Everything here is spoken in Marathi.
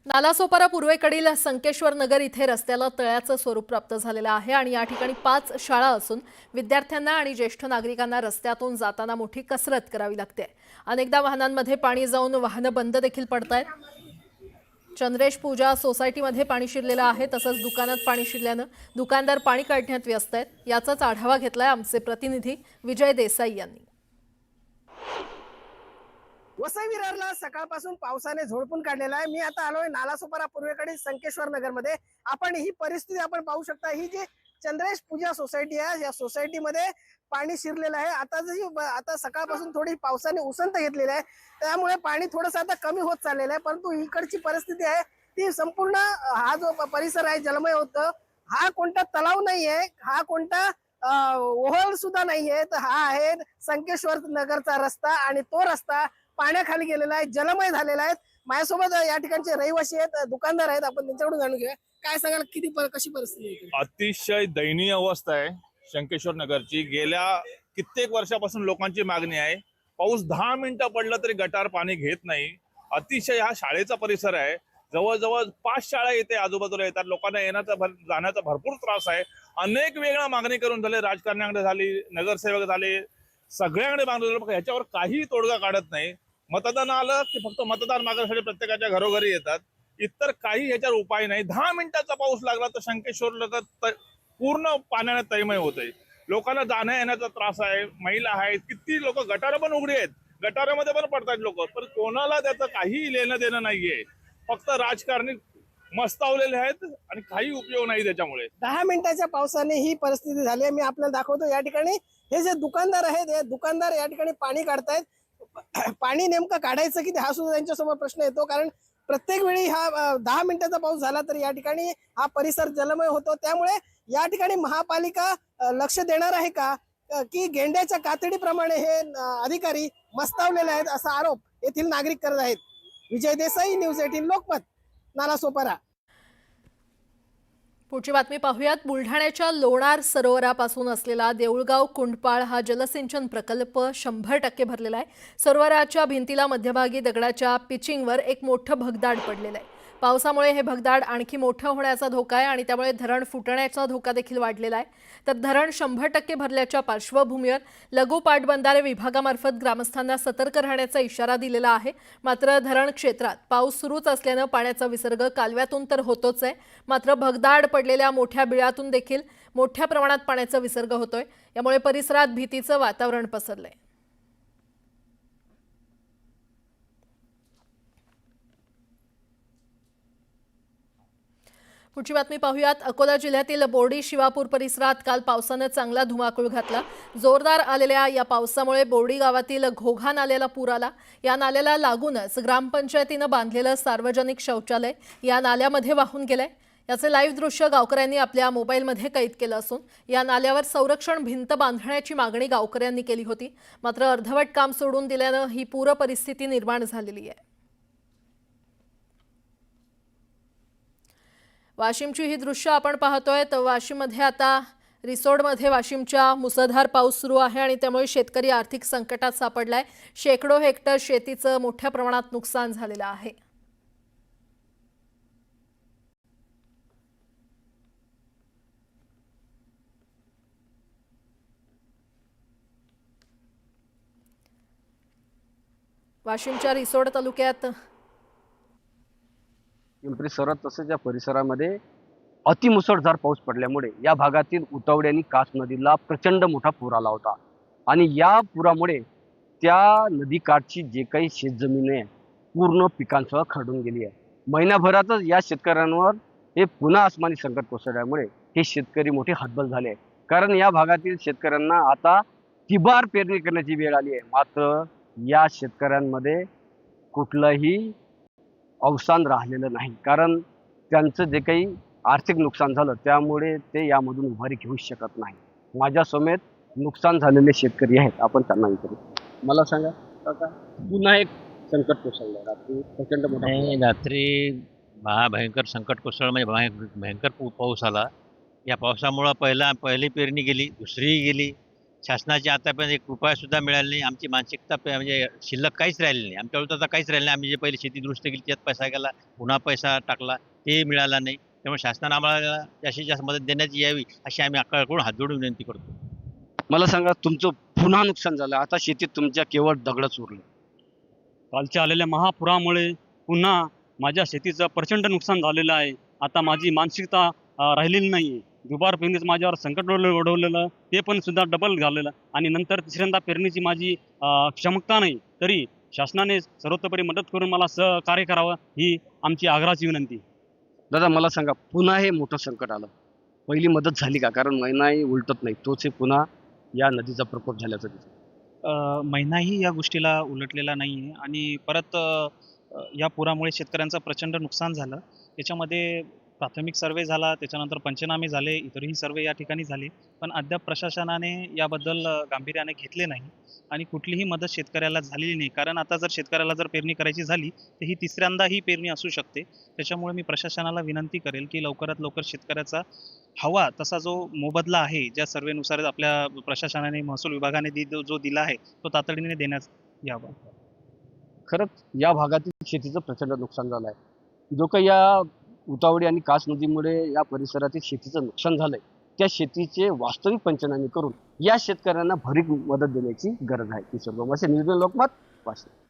नालासोपारा पूर्वेकडील संकेश्वर नगर इथे रस्त्याला तळ्याचं स्वरूप प्राप्त झालेलं आहे आणि या ठिकाणी 5 शाळा असून विद्यार्थ्यांना आणि ज्येष्ठ नागरिकांना रस्त्यातून जाताना मोठी कसरत करावी लागते। अनेकदा वाहनांमध्ये पाणी जाऊन वाहनं बंद देखील पडतायत। चंद्रेश पूजा सोसायटीमध्ये पाणी शिरलेलं आहे, तसंच दुकानात पाणी शिरल्यानं दुकानदार पाणी काढण्यात व्यस्त आहेत। याचाच आढावा घेतलाय आमचे प्रतिनिधी विजय देसाई यांनी। वसई विरारला सकाळपासून पावसाने झोडपून काढलेला आहे। मी आता आलोय नालासोपारा पूर्वेकडील संकेश्वर नगर मध्ये। आपण ही परिस्थिती आपण पाहू शकता। ही जी चंद्रेश पूजा सोसायटी आहे, या सोसायटीमध्ये पाणी शिरलेलं आहे। आता सकाळपासून थोडी पावसाने उसंत घेतलेली आहे, त्यामुळे पाणी थोडंसं आता कमी होत चाललेलं आहे। परंतु इकडची परिस्थिती आहे ती संपूर्ण हा जो परिसर आहे जलमय होतं। हा कोणता तलाव नाहीये, हा कोणता ओहळ सुद्धा नाहीये, तर हा आहे संकेश्वर नगरचा रस्ता आणि तो रस्ता पाण्याखाली गेलेला आहे, जलमय झालेला आहे। माझ्यासोबत या ठिकाणचे रहिवासी आहेत, दुकानदार आहेत, आपण त्यांच्याकडून जाणून घेऊया काय सांगाल, कशी परिस्थिती आहे? अतिशय दयनीय अवस्था आहे शंकेश्वर नगरची। गेल्या कित्येक वर्षापासून लोकांची मागणी आहे, पाऊस 10 मिनिटं पडलं तरी गटार पाणी घेत नाही। अतिशय हा शाळेचा परिसर आहे, जवळजवळ 5 शाळा इथे आजूबाजूला येतात, लोकांना येण्याचा जाण्याचा भरपूर त्रास आहे। अनेक वेगळ्या मागणी करून झाले, राजकारण्याकडे झाली, नगरसेवक झाले, सगळ्यांकडे मागणी झाली, ह्याच्यावर काही तोडगा काढत नाही। मतदान आलं की फक्त मतदान मागण्यासाठी प्रत्येकाच्या घरोघरी येतात, इतर काही ह्याच्यावर उपाय नाही। 10 मिनिटाचा पाऊस लागला तर शंकेश्वर नगर पूर्ण पाण्याने तैमय होते। लोकांना जाण्या येण्याचा त्रास आहे, महिला आहेत, किती लोक गटारं पण उघडी आहेत, गटारामध्ये पण पडतात लोक, पण कोणाला त्याचं काही लेणं देणं नाहीये। फक्त राजकारणी मस्तावलेले आहेत आणि काही उपयोग नाही त्याच्यामुळे। 10 मिनिटाच्या पावसाने ही परिस्थिती झाली आहे। मी आपल्याला दाखवतो या ठिकाणी हे जे दुकानदार आहेत, हे दुकानदार या ठिकाणी पाणी काढतायत। पाणी नेमकं काढायचं किती हा सुद्धा त्यांच्यासमोर प्रश्न येतो, कारण प्रत्येक वेळी हा 10 मिनिटाचा पाऊस झाला तर या ठिकाणी हा परिसर जलमय होतो। त्यामुळे या ठिकाणी महापालिका लक्ष देणार आहे का, की गेंड्याच्या कातडीप्रमाणे हे अधिकारी मस्तावलेले आहेत, असा आरोप येथील नागरिक करत आहेत। विजय देसाई, न्यूज 18 लोकमत, नालासोपारा। पुढची बातमी पाहूयात। बुलढाण्याच्या लोणार सरोवरापासून असलेला देऊळगाव कुंडपाळ हा जलसिंचन प्रकल्प 100% भरलेला आहे। सरोवराच्या भिंतीला मध्यभागी दगडाच्या पिचिंगवर एक मोठं भगदाड पडलेलं आहे। पावसामुळे हे भगदाड आणखी मोठं होण्याचा धोका आहे आणि त्यामुळे धरण फुटण्याचा धोका देखील वाढलेला आहे। तर धरण 100% भरल्याच्या पार्श्वभूमीवर लघु पाटबंधारे विभागामार्फत ग्रामस्थांना सतर्क राहण्याचा इशारा दिलेला आहे। मात्र धरण क्षेत्रात पाऊस सुरूच असल्यानं पाण्याचा विसर्ग कालव्यातून तर होतोच आहे, मात्र भगदाड पडलेल्या मोठ्या बिळातून देखील मोठ्या प्रमाणात पाण्याचा विसर्ग होतोय। यामुळे परिसरात भीतीचं वातावरण पसरलंय। पुढची बातमी पाहूयात। अकोला जिल्ह्यातील बोर्डी शिवापूर परिसरात काल पावसाने चांगला धुमाकूळ घातला। जोरदार आलेल्या या पावसामुळे बोर्डी गावातील घोघा नाल्याला पूर आला। या नाल्याला लागूनच ग्रामपंचायतीने बांधलेलं सार्वजनिक शौचालय या नाल्यामध्ये वाहून गेलंय। याचे लाईव्ह दृश्य गावकऱ्यांनी आपल्या मोबाईलमध्ये कैद केलं असून या नाल्यावर संरक्षण भिंत बांधण्याची मागणी गावकऱ्यांनी केली होती, मात्र अर्धवट काम सोडून दिल्यानं ही पूर परिस्थिती निर्माण झालेली आहे। वाशिमची ही दृश्य आपण पाहतोय। तर वाशिममध्ये आता रिसोडमध्ये वाशिमच्या मुसळधार पाऊस सुरू आहे आणि त्यामुळे शेतकरी आर्थिक संकटात सापडलाय। शेकडो हेक्टर शेतीचं मोठ्या प्रमाणात नुकसान झालेलं आहे। वाशिमच्या रिसोड तालुक्यात पिंपरी शहरात तसेच या परिसरामध्ये अतिमुसळधार पाऊस पडल्यामुळे या भागातील उतावळी आणि कास नदीला प्रचंड मोठा पूर आला होता आणि या पुरामुळे त्या नदीकाठची जे काही शेतजमीन आहे पूर्ण पिकांसह खरडून गेली आहे। महिनाभरातच या शेतकऱ्यांवर हे पुन्हा आसमानी संकट कोसळल्यामुळे हे शेतकरी मोठे हतबल झाले, कारण या भागातील शेतकऱ्यांना आता तिबार पेरणी करण्याची वेळ आली आहे। मात्र या शेतकऱ्यांमध्ये कुठलंही अवसान राहिलेलं नाही, कारण त्यांचं जे काही आर्थिक नुकसान झालं त्यामुळे ते यामधून उभारी घेऊ शकत नाही। माझ्या समेत नुकसान झालेले शेतकरी आहेत, आपण त्यांना विचारू। मला सांगा काका, पुन्हा एक संकट कोसळलं रात्री प्रचंड मोठा नाही, रात्री भयंकर संकट कोसळलं, म्हणजे भयंकर पाऊस आला। या पावसामुळं पहिली पेरणी गेली, दुसरीही गेली, शासनाची आतापर्यंत एक रुपया सुद्धा मिळाला नाही. आमची मानसिकता म्हणजे शिल्लक काहीच राहिली नाही. आमच्याकडे तर आता काहीच राहिलं नाही. आम्ही जे पहिले शेती दुरुस्त केली त्यात पैसा गेला, पुन्हा पैसा टाकला, ते मिळाला नाही. त्यामुळे शासनानं आम्हाला जास्तीत जास्त मदत देण्यात यावी अशी आम्ही कळकळून हात जोडून विनंती करतो. मला सांगा, तुमचं पुन्हा नुकसान झालं, आता शेतीत तुमच्या केवळ दगडच उरले. कालच्या आलेल्या महापुरामुळे पुन्हा माझ्या शेतीचं प्रचंड नुकसान झालेलं आहे. आता माझी मानसिकता राहिलेली नाही. दुबार पेरणीच माझ्यावर संकट ओढवलेलं, ते पण सुद्धा डबल झालेलं, आणि नंतर तिसऱ्यांदा पेरणीची माझी क्षमता नाही. तरी शासनाने सर्वतोपरी मदत करून मला सहकार्य करावं ही आमची आग्रहाची विनंती. दादा मला सांगा, पुन्हा हे मोठं संकट आलं, पहिली मदत झाली का? कारण महिनाही उलटत नाही तोच हे पुन्हा या नदीचा प्रकोप झाल्याचं दिसतं. महिनाही या गोष्टीला उलटलेला नाही आहे आणि परत या पुरामुळे शेतकऱ्यांचं प्रचंड नुकसान झालं. त्याच्यामध्ये प्राथमिक सर्वे झाला, त्याच्यानंतर पंचनामे झाले, इतरही सर्वे या ठिकाणी झाले, पण अद्याप प्रशासनाने याबद्दल गांभीर्याने घेतले नाही आणि कुठलीही मदत शेतकऱ्याला झालेली नाही. कारण आता जर शेतकऱ्याला जर पेरणी करायची झाली तर ही तिसऱ्यांदा ही पेरणी असू शकते. त्याच्यामुळे मी प्रशासनाला विनंती करेल की लवकरात लवकर शेतकऱ्याचा हवा तसा जो मोबदला आहे, ज्या सर्वेनुसार आपल्या प्रशासनाने महसूल विभागाने जो दिला आहे तो तातडीने देण्यात यावा. खरंच या भागातील शेतीचं प्रचंड नुकसान झालं आहे. जो काही या उतावळी आणि कास नदीमुळे या परिसरातील शेतीचं नुकसान झालंय, त्या शेतीचे वास्तविक पंचनामे करून या शेतकऱ्यांना भरीव मदत देण्याची गरज आहे. किशोर लोकमत, न्यूज लोकमत, वाशिम.